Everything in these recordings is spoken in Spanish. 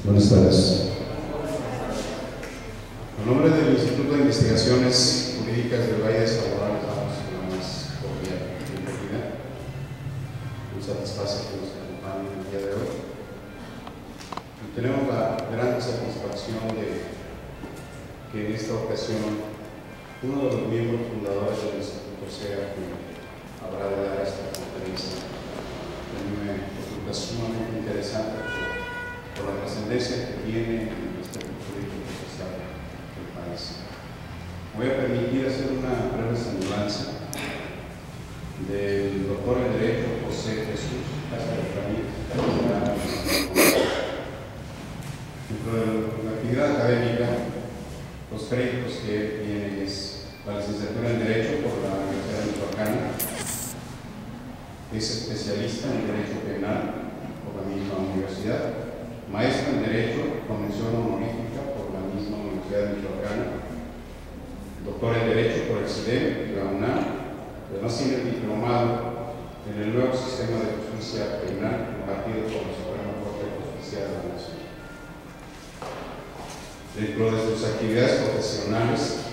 Buenas tardes. En nombre del Instituto de Investigaciones Jurídicas del Valle de Zamora, damos la más cordial bienvenida. Nos satisface que nos acompañen el día de hoy. Y tenemos la gran satisfacción de que en esta ocasión uno de los miembros fundadores del Instituto sea quien habrá de dar esta conferencia. A mí me resulta sumamente interesante por la trascendencia que tiene en el aspecto jurídico social del país. Voy a permitir hacer una breve semblanza del doctor en Derecho José Jesús Casa de Ramírez. Dentro de la actividad académica, los créditos que él tiene es la licenciatura en Derecho por la Universidad de Michoacán, es especialista en Derecho Penal por la misma universidad, maestro en Derecho con mención honorífica por la misma Universidad de Michoacán, doctor en Derecho por el CIDEM, la UNAM, además tiene el diplomado en el nuevo sistema de justicia penal impartido por la Suprema Corte de Justicia de la Nación. Dentro de sus actividades profesionales,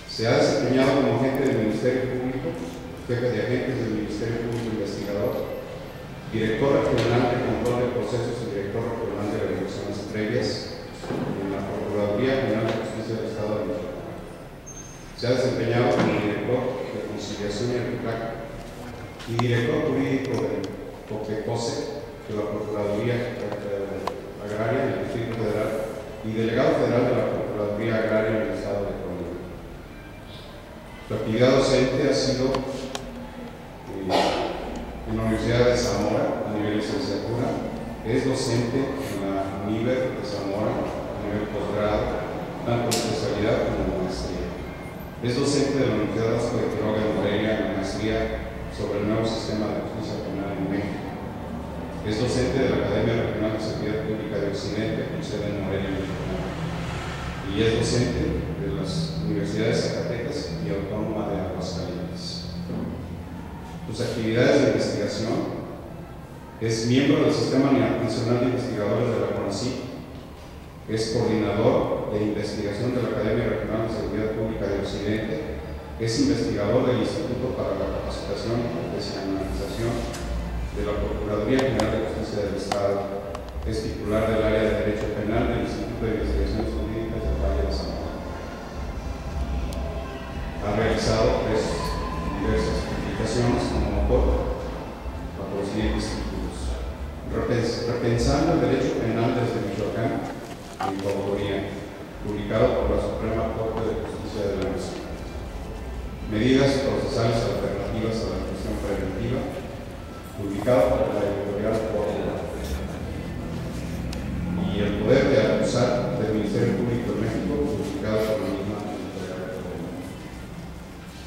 se ha desempeñado como agente del Ministerio Público, jefe de agentes del Ministerio Público Investigador, director regional de control de procesos y director regional de regulaciones previas en la Procuraduría General de Justicia del Estado de Michoacán. Se ha desempeñado como director de conciliación y arbitraje y director jurídico del COPECOSE de la Procuraduría Agraria en el Distrito Federal y delegado federal de la Procuraduría Agraria en el Estado de Colima. Su actividad docente ha sido en la Universidad de Zamora a nivel licenciatura, es docente en la UNIVER de Zamora a nivel posgrado, tanto en especialidad como en maestría. Es docente de la Universidad Vasco de Quiroga en Morelia en la maestría sobre el nuevo sistema de justicia penal en México. Es docente de la Academia Regional de Seguridad Pública de Occidente, con sede en Morelia, Michoacán. Y es docente de las universidades Zacatecas y Autónoma de Aguascalientes. Sus actividades de investigación: es miembro del Sistema Nacional de Investigadores de la CONACYT, es coordinador de investigación de la Academia Regional de Seguridad Pública de Occidente, es investigador del Instituto para la Capacitación y Profesionalización de la Procuraduría General de Justicia del Estado, es titular del área de Derecho Penal del Instituto de Investigaciones Jurídicas del Valle de Zamora. Ha realizado diversas publicaciones como autor bajo los siguientes títulos: Repensando el Derecho Penal desde Michoacán, en coautoría, publicado por la Suprema Corte de Justicia de la Nación. Medidas procesales alternativas a la prisión preventiva, publicado por la editorial Córdoba. Y El Poder de Acusar del Ministerio Público de México, publicado por la misma editorial Córdoba.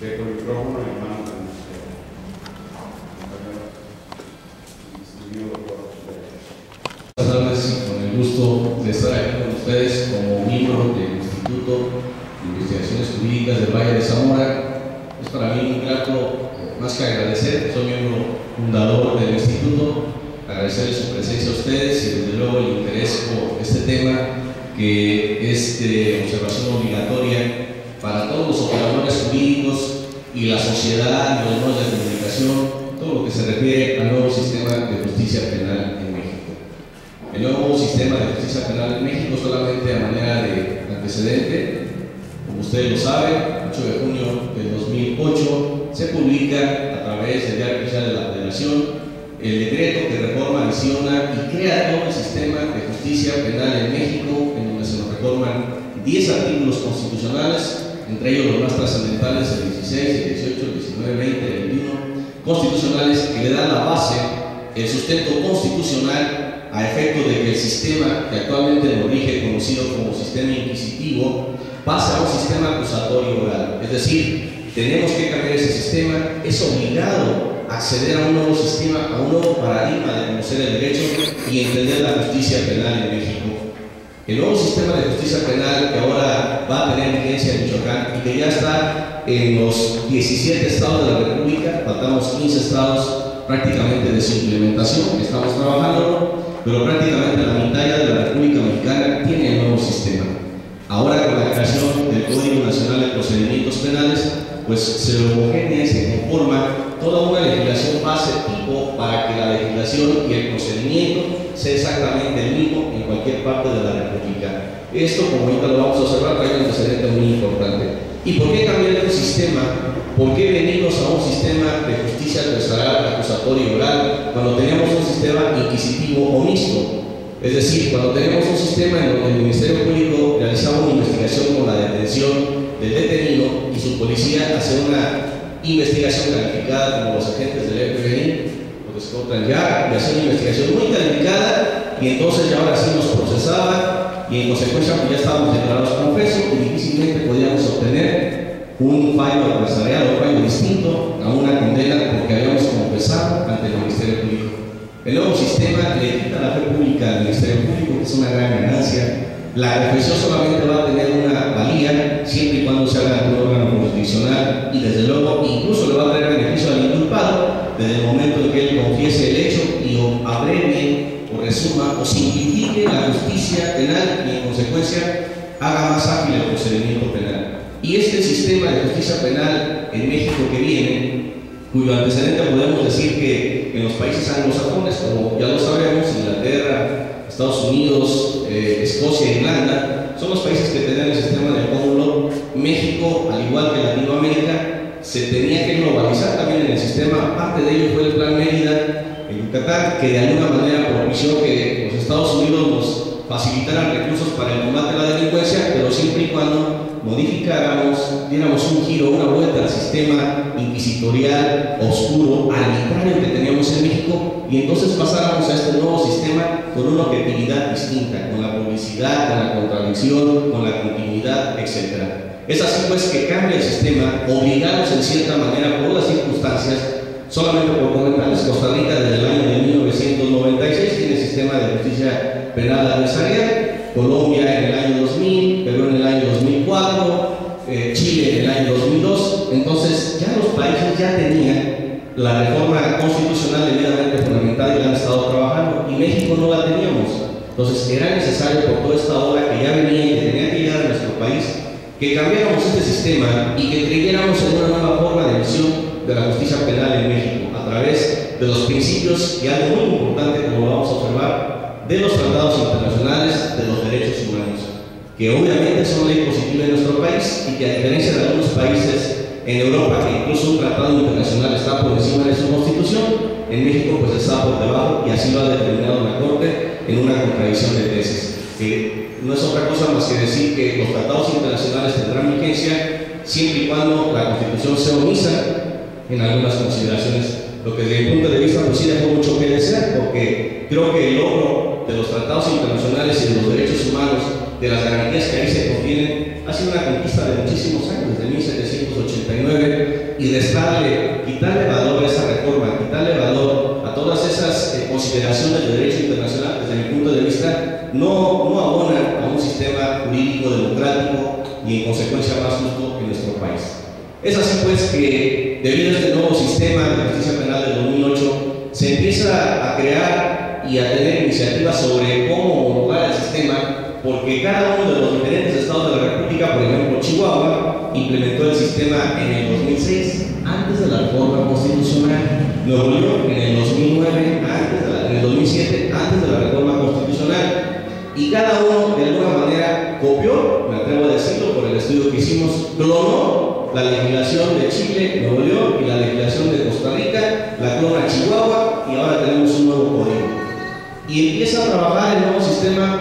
Dejo el micrófono en manos del Ministerio. Buenas tardes, con el gusto de estar aquí con ustedes como miembro del Instituto de Investigaciones Jurídicas del Valle de Zamora. Es para mí un grato, más que agradecer, soy miembro fundador del instituto, agradecerles su presencia a ustedes y desde luego el interés por este tema que es de observación obligatoria para todos los operadores jurídicos y la sociedad y los medios de comunicación, todo lo que se refiere al nuevo sistema de justicia penal en México. El nuevo sistema de justicia penal en México, solamente a manera de antecedente, como ustedes lo saben, 8 de junio del 2008 se publica a través del Diario Oficial de la Federación el decreto que reforma, adiciona y crea todo el sistema de justicia penal en México, en donde se nos reforman 10 artículos constitucionales, entre ellos los más trascendentales, el 16, el 18, el 19, 20, el 21, constitucionales, que le dan la base, el sustento constitucional a efecto de que el sistema que actualmente nos rige, conocido como sistema inquisitivo, pase a un sistema acusatorio oral. Es decir, tenemos que cambiar ese sistema, es obligado acceder a un nuevo sistema, a un nuevo paradigma de conocer el derecho y entender la justicia penal en México. El nuevo sistema de justicia penal que ahora va a tener vigencia en Michoacán y que ya está en los 17 estados de la República, faltamos 15 estados prácticamente de su implementación, estamos trabajando, pero prácticamente la mitad ya de la República Mexicana tiene el nuevo sistema. Ahora, con la creación del Código Nacional de Procedimientos Penales, pues se homogenea y se conforma toda una legislación base tipo para que la legislación y el procedimiento sea exactamente el mismo en cualquier parte de la República. Esto, como ahorita lo vamos a observar, trae un antecedente muy importante. ¿Y por qué cambiar el sistema? ¿Por qué venirnos a un sistema de justicia adversarial, acusatorio y oral cuando teníamos un sistema inquisitivo o mixto? Es decir, cuando tenemos un sistema en donde el Ministerio Público realizaba una investigación con la detención del detenido y su policía hace una investigación calificada como los agentes del FBI, los Scotland Yard, y hace una investigación muy calificada, y entonces ya ahora sí nos procesaba, y en consecuencia pues ya estábamos declarados confesos y difícilmente podíamos obtener un fallo adversarial o fallo distinto a una condena porque habíamos confesado ante el Ministerio Público. El nuevo sistema le quita la fe pública al Ministerio Público, que es una gran ganancia. La confesión solamente va a tener una valía siempre y cuando se haga ante un órgano jurisdiccional, y desde luego incluso le va a traer beneficio al inculpado desde el momento en que él confiese el hecho y o abrevie o resuma o simplifique la justicia penal y en consecuencia haga más ágil el procedimiento penal. Y este sistema de justicia penal en México que viene, cuyo antecedente podemos decir que en los países anglosajones, como ya lo sabemos, Inglaterra, Estados Unidos, Escocia e Irlanda, son los países que tenían el sistema del common law. México, al igual que Latinoamérica, se tenía que globalizar también en el sistema. Parte de ello fue el Plan Mérida en Yucatán, que de alguna manera propició que los Estados Unidos nos facilitaran recursos para el combate a la delincuencia, pero siempre y cuando modificáramos, diéramos un giro, una vuelta al sistema inquisitorial, oscuro, arbitrario que teníamos en México, y entonces pasáramos a este nuevo sistema con una objetividad distinta, con la publicidad, con la contradicción, con la continuidad, etc. Es así pues que cambia el sistema, obligados en cierta manera por las circunstancias. Solamente por comentarles, Costa Rica desde el año de 1996 tiene sistema de justicia penal adversarial, Colombia en el año 2000, Perú en el año 2004, Chile en el año 2002. Entonces ya los países ya tenían la reforma constitucional debidamente fundamentada y la han estado trabajando, y México no la teníamos. Entonces era necesario, por toda esta ola que ya venía y que tenía que llegar a nuestro país, que cambiáramos este sistema y que creyéramos en una nueva forma de visión de la justicia penal en México a través de los principios, y algo muy importante como lo vamos a observar, de los tratados internacionales de los derechos humanos, que obviamente son ley positiva en nuestro país, y que a diferencia de algunos países en Europa, que incluso un tratado internacional está por encima de su constitución, en México pues está por debajo, y así lo ha determinado la Corte en una contradicción de tesis, que no es otra cosa más que decir que los tratados internacionales tendrán vigencia siempre y cuando la Constitución sea omisa en algunas consideraciones, lo que desde mi punto de vista pues sí dejó mucho que desear, porque creo que el logro de los tratados internacionales y de los derechos humanos, de las garantías que ahí se contienen, ha sido una conquista de muchísimos años, desde 1789, y quitarle valor a esa reforma, quitarle valor a todas esas consideraciones de derecho internacional, desde mi punto de vista, no abona a un sistema jurídico democrático y en consecuencia más justo en nuestro país. Es así pues que, debido a este nuevo sistema de justicia penal del 2008, se empieza a crear y a tener iniciativas sobre cómo homologar el sistema, porque cada uno de los diferentes estados de la República, por ejemplo Chihuahua, implementó el sistema en el 2006, antes de la reforma constitucional. Nuevo León en el 2009, en el 2007, antes de la reforma constitucional. Y cada uno de alguna manera copió, me atrevo a decirlo por el estudio que hicimos, clonó la legislación de Chile, Nuevo León, y la legislación de Costa Rica, la clona Chihuahua, y ahora tenemos un nuevo código. Y empieza a trabajar el nuevo sistema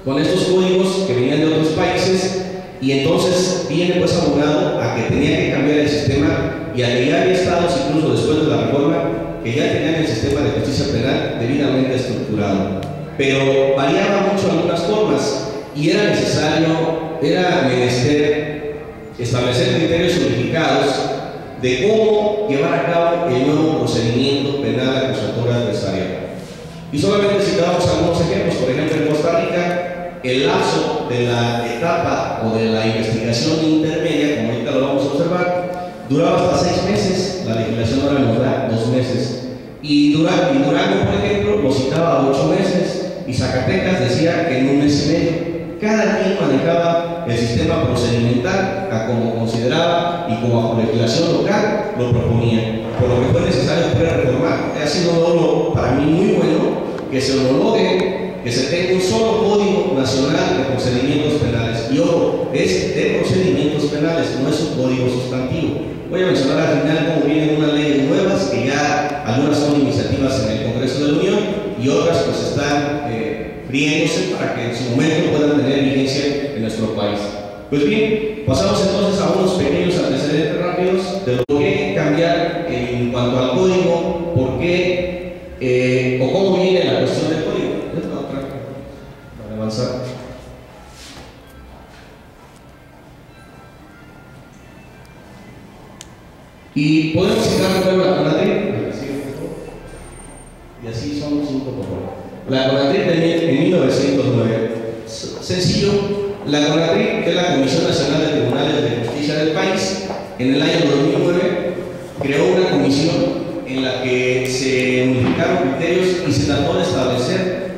con estos códigos que venían de otros países, y entonces viene pues abogado a que tenía que cambiar el sistema, y a que ya había estados, incluso después de la reforma, que ya tenían el sistema de justicia penal debidamente estructurado. Pero variaba mucho algunas formas, y era menester establecer criterios unificados de cómo llevar a cabo el nuevo procedimiento penal acusatorio adversarial. Y solamente citamos algunos ejemplos. Por ejemplo, en Costa Rica, el lapso de la etapa o de la investigación intermedia, como ahorita lo vamos a observar, duraba hasta 6 meses. La legislación ahora nos da 2 meses. Y Durango, por ejemplo, lo citaba a 8 meses. y Zacatecas decía que en un mes y medio. Cada quien manejaba el sistema procedimental a como consideraba y como bajo legislación local lo proponía, por lo que fue necesario reformar. Ha sido un logro para mí muy bueno que se homologue, que se tenga un solo Código Nacional de Procedimientos Penales. Y ojo, es de procedimientos penales, no es un código sustantivo. Voy a mencionar al final cómo vienen unas leyes nuevas, que ya algunas son iniciativas en el Congreso de la Unión y otras pues están friéndose para que en su momento puedan tener vigencia en nuestro país. Pues bien, pasamos entonces a unos pequeños antecedentes rápidos de lo que cambiar en cuanto al código, por qué o cómo viene la cuestión del código. Esta otra para avanzar. Y podemos citar primero la CONATRIP, y así son 5 por favor. La CONATRIP en 1909. Sencillo, la CONATRIP, que es la Comisión Nacional de Tribunales de Justicia del país, en el año 2009 creó una comisión en la que se unificaron criterios y se trató de establecer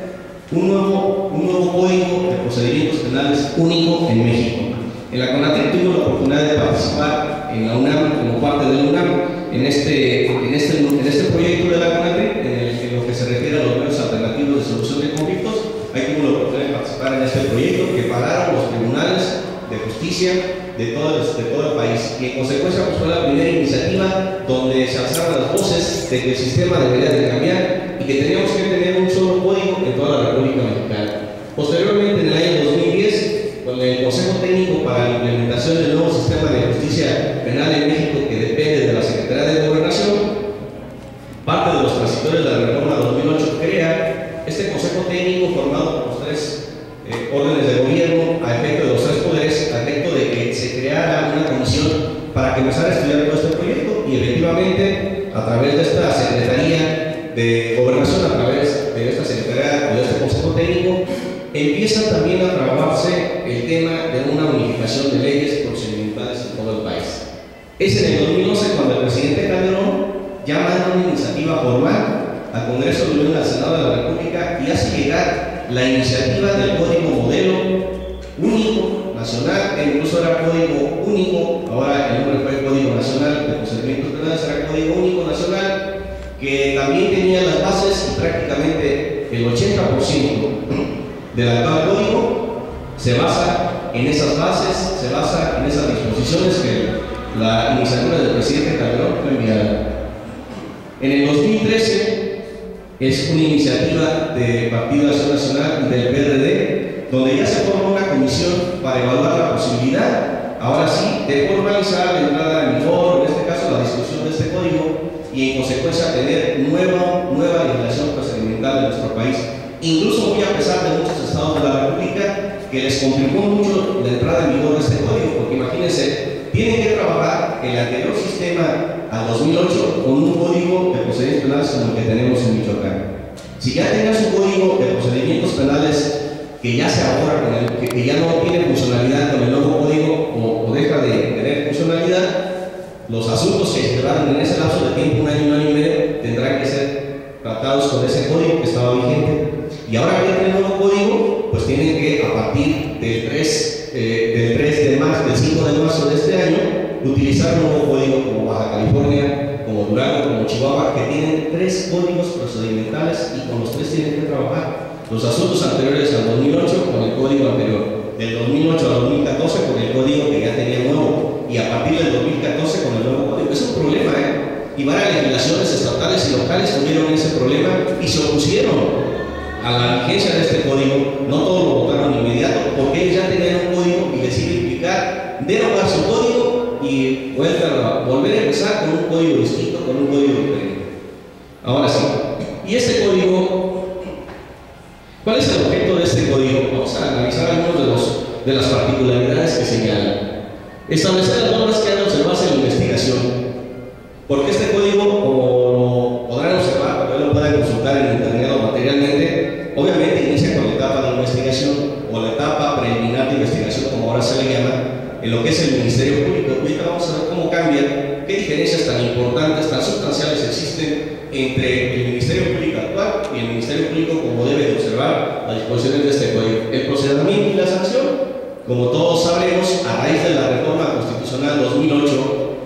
un nuevo código de procedimientos penales único en México. En la CONATRIP tuvimos la oportunidad de participar en la UNAM como parte de la UNAM en este proyecto de la CONATRIP, en lo que se refiere a los medios alternativos de solución de conflictos. Ahí tuvimos la oportunidad de participar en este proyecto que pagaron los tribunales de justicia de todo el país, y en consecuencia pues, fue la primera iniciativa donde se alzaron las voces de que el sistema debería de cambiar y que teníamos que tener un solo código en toda la República Mexicana. Posteriormente, en el año 2010, con el Consejo Técnico para la Implementación del nuevo sistema de justicia penal en México, que depende de la Secretaría de Gobernación, parte de los transitores de la reforma 2008 crea este Consejo Técnico formado por los 3 órdenes de gobierno a efecto de los 3 poderes, a efecto de que se creara una comisión para que empezara a estudiar todo este proyecto, y efectivamente a través de esta Secretaría de Gobernación, a través de esta Secretaría o de este Consejo Técnico, empieza también a trabajarse el tema de una unificación de leyes procedimentales en todo el país. Es en el 2011 cuando el presidente Calderón ya manda una iniciativa formal al Congreso de la Unión, al Senado de la República, y hace llegar la iniciativa del Código Modelo Único Nacional, que incluso era Código Único, ahora el nombre fue Código Nacional de Procedimientos Penales, era Código Único Nacional, que también tenía las bases y prácticamente el 80% del actual código se basa en esas bases, se basa en esas disposiciones que la iniciativa del presidente Calderón fue enviada. En el 2013 es una iniciativa de Partido de Acción Nacional y del PRD, donde ya se forma una comisión para evaluar la posibilidad, ahora sí, de formalizar la entrada en vigor, en este caso la discusión de este código, y en consecuencia tener nueva legislación procedimental de nuestro país. Incluso muy a pesar de muchos estados de la República que les complicó mucho la entrada en vigor de este código, porque imagínense, tienen que trabajar el anterior sistema al 2008 con un código de procedimientos penales como el que tenemos en Michoacán. Si ya tenías un código de procedimientos penales que ya se ahorra con el, que ya no tiene funcionalidad con el nuevo código o deja de tener funcionalidad, los asuntos que se llevaron en ese lapso de tiempo, un año y medio, tendrán que ser tratados con ese código que estaba vigente. Y ahora que ya tienen un nuevo código, pues tienen que, a partir del 3 de marzo, del 5 de marzo de este año, utilizar un nuevo código como Baja California, como Durango, como Chihuahua, que tienen 3 códigos procedimentales y con los 3 tienen que trabajar. Los asuntos anteriores al 2008 con el código anterior, del 2008 al 2014 con el código que ya tenía nuevo, y a partir del 2014 con el nuevo código. Es un problema, y varias legislaciones estatales y locales tuvieron ese problema y se opusieron a la vigencia de este código. No todos lo votaron inmediato, porque ellos ya tenían un código y les iba a implicar derogar su código y volver a empezar con un código distinto, con un código diferente. Ahora sí, y este código, ¿cuál es el objeto de este código? Vamos a analizar algunos de las particularidades que señalan. Establecer las normas que han de observarse en la investigación, porque este código, como podrán observar, porque lo pueden consultar en internet o materialmente, obviamente inicia con la etapa de investigación o la etapa preliminar de investigación, como ahora se le llama, en lo que es el Ministerio Público. Ahorita vamos a ver cómo cambia, qué diferencias tan importantes, tan sustanciales existen entre el Ministerio Público actual y el Ministerio Público como debe de observar las disposiciones de este código. El procedimiento y la sanción, como todos sabemos, a raíz de la reforma constitucional 2008,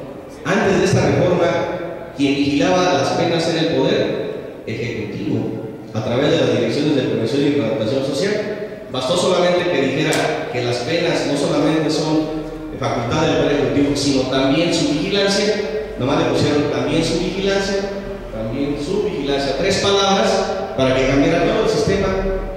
antes de esta reforma, quien vigilaba las penas era el Poder Ejecutivo, a través de las direcciones de prevención y rehabilitación social. Bastó solamente que dijera que las penas no solamente son facultad del Poder Ejecutivo, sino también su vigilancia. Nomás le pusieron también su vigilancia, tres palabras, para que cambiara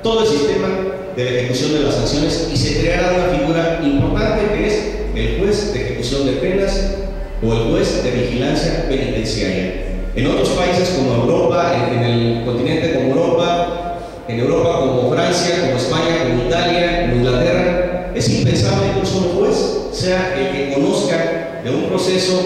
todo el sistema de la ejecución de las sanciones y se creara una figura importante que es el juez de ejecución de penas o el juez de vigilancia penitenciaria. En otros países como Europa, en el continente como Europa, en Europa como Francia, como España, como Italia, como Inglaterra, es impensable que un solo juez sea el que conozca de un proceso,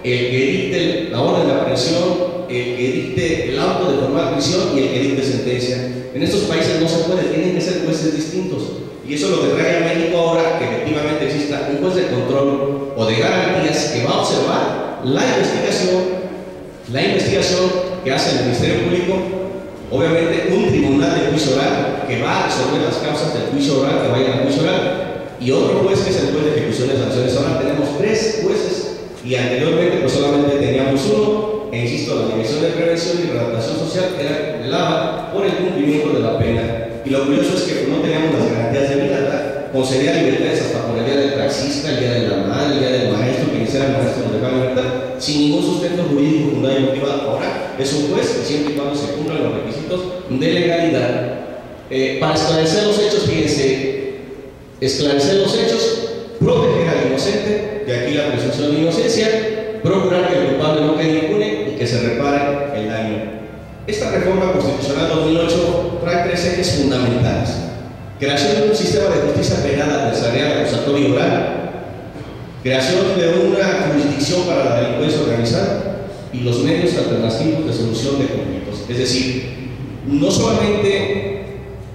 el que dicte la orden de aprehensión, el que dicte el auto de formal prisión y el que dicte sentencia. En estos países no se puede, tienen que ser jueces distintos. Y eso es lo que trae a México ahora, que efectivamente exista un juez de control o de garantías que va a observar la investigación que hace el Ministerio Público, obviamente un tribunal de juicio oral que va a resolver las causas del juicio oral, que vayan al juicio oral, y otro juez que es el juez de ejecución de sanciones. Ahora tenemos 3 jueces y anteriormente pues solamente teníamos uno, e insisto, la Dirección de Prevención y Rehabilitación Social era velaba por el cumplimiento de la pena. Y lo curioso es que no teníamos las garantías de vida, ¿verdad? Concedía libertades hasta por el día del taxista, el día de la madre, el día del maestro, que quisiera el maestro nos dejaba libertad, sin ningún sustento jurídico fundado y motivado. Ahora es un juez que siempre y cuando se cumplan los requisitos de legalidad. Para esclarecer los hechos, fíjense, esclarecer los hechos, proteger al inocente, de aquí la presunción de inocencia, procurar que el culpable no quede impune y que se repare el daño. Esta reforma constitucional 2008 trae 3 ejes fundamentales: creación de un sistema de justicia penal adversarial, acusatoria y oral, creación de una jurisdicción para la delincuencia organizada y los medios alternativos de solución de conflictos. Es decir, no solamente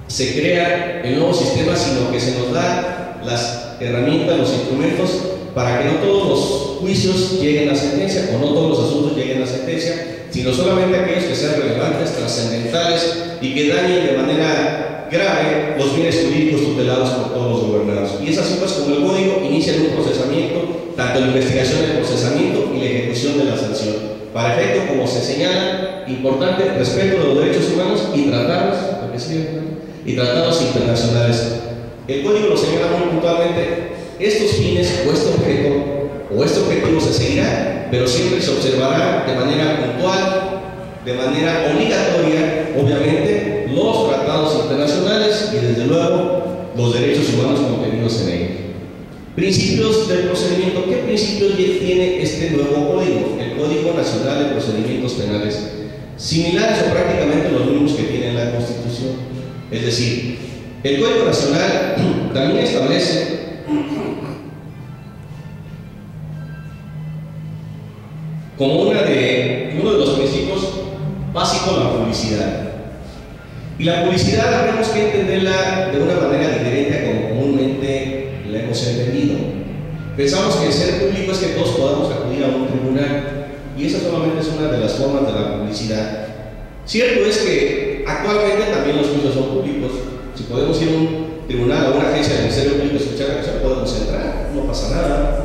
se crea el nuevo sistema, sino que se nos da las herramientas, los instrumentos para que no todos los juicios lleguen a sentencia o no todos los asuntos lleguen a sentencia, sino solamente aquellos que sean relevantes, trascendentales y que dañen de manera grave los bienes jurídicos tutelados por todos los gobernados. Y es así pues como el Código inicia un procesamiento, tanto la investigación, el procesamiento y la ejecución de la sanción, para efecto, como se señala, importante, respeto de los derechos humanos y tratados internacionales. El Código lo señala muy puntualmente: estos fines o este objeto o este objetivo se seguirá, pero siempre se observará de manera puntual, de manera obligatoria, obviamente, los tratados internacionales y desde luego los derechos humanos contenidos en ellos. Principios del procedimiento. ¿Qué principios tiene este nuevo código? El Código Nacional de Procedimientos Penales, similares o prácticamente los mismos que tiene la Constitución. Es decir, el Código Nacional también establece como uno de los principios básicos la publicidad. Y la publicidad tenemos que entenderla de una manera diferente a como comúnmente la hemos entendido. Pensamos que el ser público es que todos podamos acudir a un tribunal, y esa solamente es una de las formas de la publicidad. Cierto es que actualmente también los juicios son públicos. Si podemos ir a un tribunal o a una agencia del Ministerio Público y escuchar la acusación, podemos entrar, no pasa nada.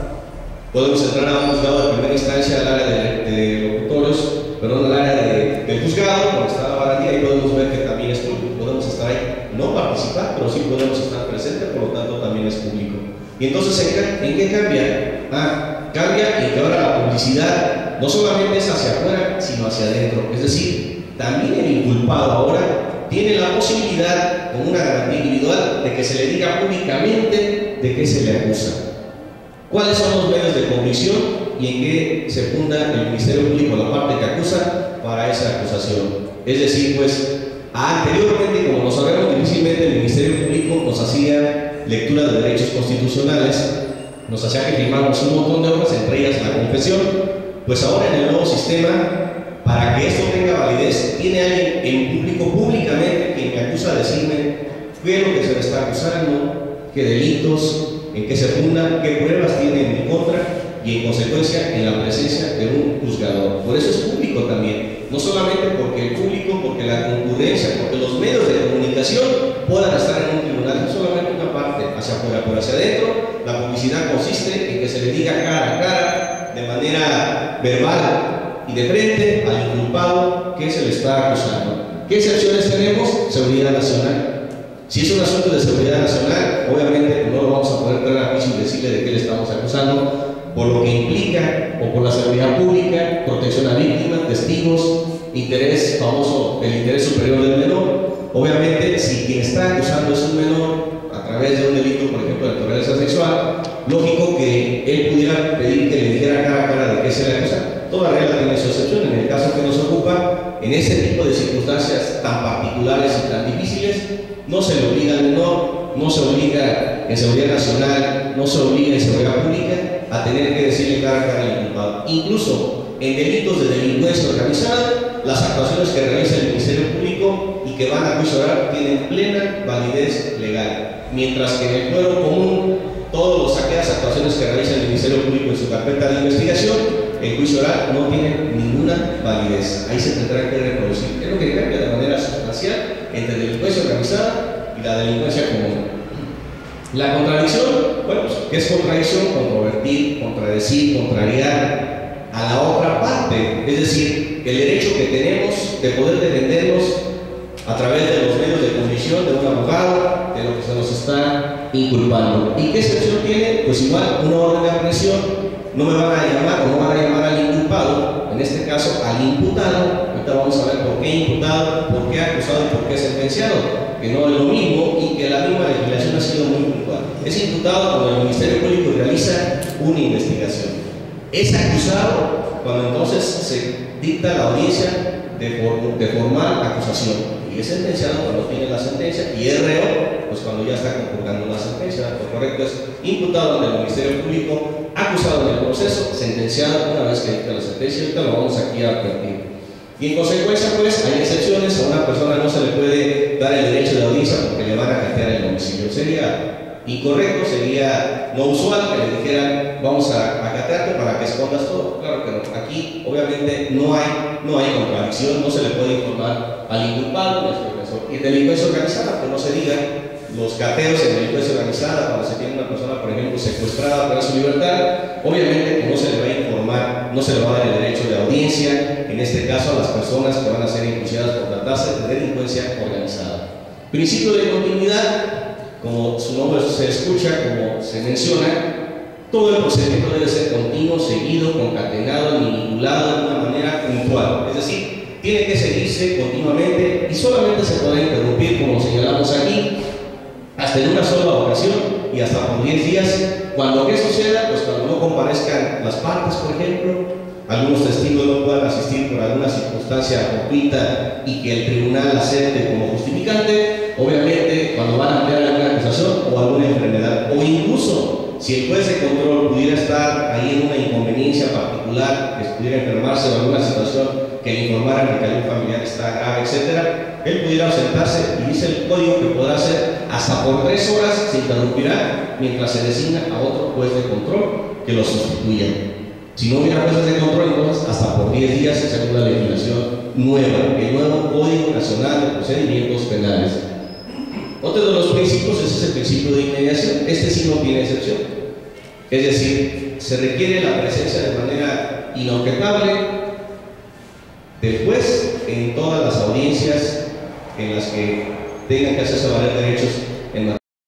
Podemos entrar a un juzgado de primera instancia al área de locutorios, perdón, al área del juzgado, donde está la barandilla, y podemos ver que también es público. Podemos estar ahí, no participar, pero sí podemos estar presentes, por lo tanto también es público. Y entonces, ¿en qué cambia? Cambia en que ahora la publicidad no solamente es hacia afuera, sino hacia adentro. Es decir, también el inculpado ahora tiene la posibilidad, con una garantía individual, de que se le diga públicamente de qué se le acusa, cuáles son los medios de convicción y en qué se funda el Ministerio Público, la parte que acusa, para esa acusación. Es decir, pues, anteriormente, como lo sabemos, difícilmente el Ministerio Público nos hacía lectura de derechos constitucionales, nos hacía que firmáramos un montón de obras, entre ellas la confesión. Pues ahora en el nuevo sistema, para que esto tenga validez, tiene alguien en público, públicamente, quien me acusa a decirme qué es lo que se le está acusando, qué delitos, en qué se funda, qué pruebas tiene en mi contra, y en consecuencia en la presencia de un juzgador. Por eso es público también, no solamente porque el público, porque la concurrencia, porque los medios de comunicación puedan estar en un tribunal, no solamente una parte hacia afuera, pero hacia adentro. La publicidad consiste en que se le diga cara a cara, de manera verbal y de frente al inculpado que se le está acusando. ¿Qué excepciones tenemos? Seguridad nacional. Si es un asunto de seguridad nacional, obviamente no lo vamos a poder traer a juicio y decirle de qué le estamos acusando, por lo que implica, o por la seguridad pública, protección a víctimas, testigos, interés famoso, el interés superior del menor. Obviamente, si quien está acusando es un menor a través de un delito, por ejemplo, de naturaleza sexual, lógico que él pudiera pedir que le dijera cara a cara de qué se le acusa. Toda regla tiene su excepción. En el caso que nos ocupa, en ese tipo de circunstancias tan particulares y tan difíciles, no se le obliga al menor, no se obliga en seguridad nacional, no se obliga en seguridad pública a tener que decirle cara a cara al inculpado. Incluso en delitos de delincuencia organizada, las actuaciones que realiza el Ministerio Público y que van a juicio oral tienen plena validez legal, mientras que en el fuero común, todas aquellas actuaciones que realiza el Ministerio Público en su carpeta de investigación, el juicio oral no tiene ninguna validez. Ahí se tendrá que reproducir. Es lo que cambia de manera sustancial entre delincuencia organizada y la delincuencia común. La contradicción, bueno, pues, ¿qué es contradicción? Controvertir, contradecir, contrariar a la otra parte. Es decir, el derecho que tenemos de poder defendernos a través de los medios de convicción de un abogado, de lo que se nos está inculpando. ¿Y qué excepción tiene? Pues igual, una orden de aprehensión. No me van a llamar o no van a llamar al inculpado, en este caso al imputado. Ahorita vamos a ver por qué imputado, por qué acusado y por qué sentenciado, que no es lo mismo y que la misma legislación ha sido muy puntual. Es imputado cuando el Ministerio Público realiza una investigación. Es acusado cuando entonces se dicta la audiencia de formal acusación. Y es sentenciado cuando tiene la sentencia, y es reo pues cuando ya está conjugando la sentencia. Lo correcto es imputado en el Ministerio Público, acusado en el proceso, sentenciado una vez que dicta la sentencia. Ahorita lo vamos aquí a advertir. Y en consecuencia, pues, hay excepciones. A una persona no se le puede dar el derecho de audiencia porque le van a catear el domicilio. Sería incorrecto, sería no usual que le dijeran vamos a catearte para que escondas todo. Claro que no. Aquí, obviamente, no hay contradicción, no se le puede informar al inculpado, ni al defensor. Y en delincuencia organizada, pues no se diga los cateos en delincuencia organizada, cuando se tiene una persona, por ejemplo, secuestrada para su libertad, obviamente que no se le va a informar, no se le va a dar el derecho de audiencia, en este caso a las personas que van a ser enjuiciadas por tratarse de delincuencia organizada. Principio de continuidad, como su nombre se escucha, como se menciona, todo el procedimiento debe ser continuo, seguido, concatenado, vinculado de una manera puntual, es decir, tiene que seguirse continuamente y solamente se podrá interrumpir, como señalamos aquí, hasta en una sola ocasión y hasta por 10 días. Cuando ¿qué suceda? Pues cuando no comparezcan las partes, por ejemplo, algunos testigos no puedan asistir por alguna circunstancia fortuita y que el tribunal acepte como justificante, obviamente cuando van a ampliar alguna acusación o alguna enfermedad, o incluso si el juez de control pudiera estar ahí en una inconveniencia particular, que pudiera enfermarse o alguna situación que le informaran que algún familiar está grave, etcétera, él pudiera ausentarse, y dice el código que podrá ser hasta por 3 horas, se interrumpirá mientras se designa a otro juez de control que lo sustituya. Si no hubiera jueces de control, entonces hasta por 10 días según la legislación nueva, el nuevo Código Nacional de Procedimientos Penales. Otro de los principios es el principio de inmediación. Este sí no tiene excepción. Es decir, se requiere la presencia de manera inobjetable del juez en todas las audiencias en las que tengan que hacerse valer derechos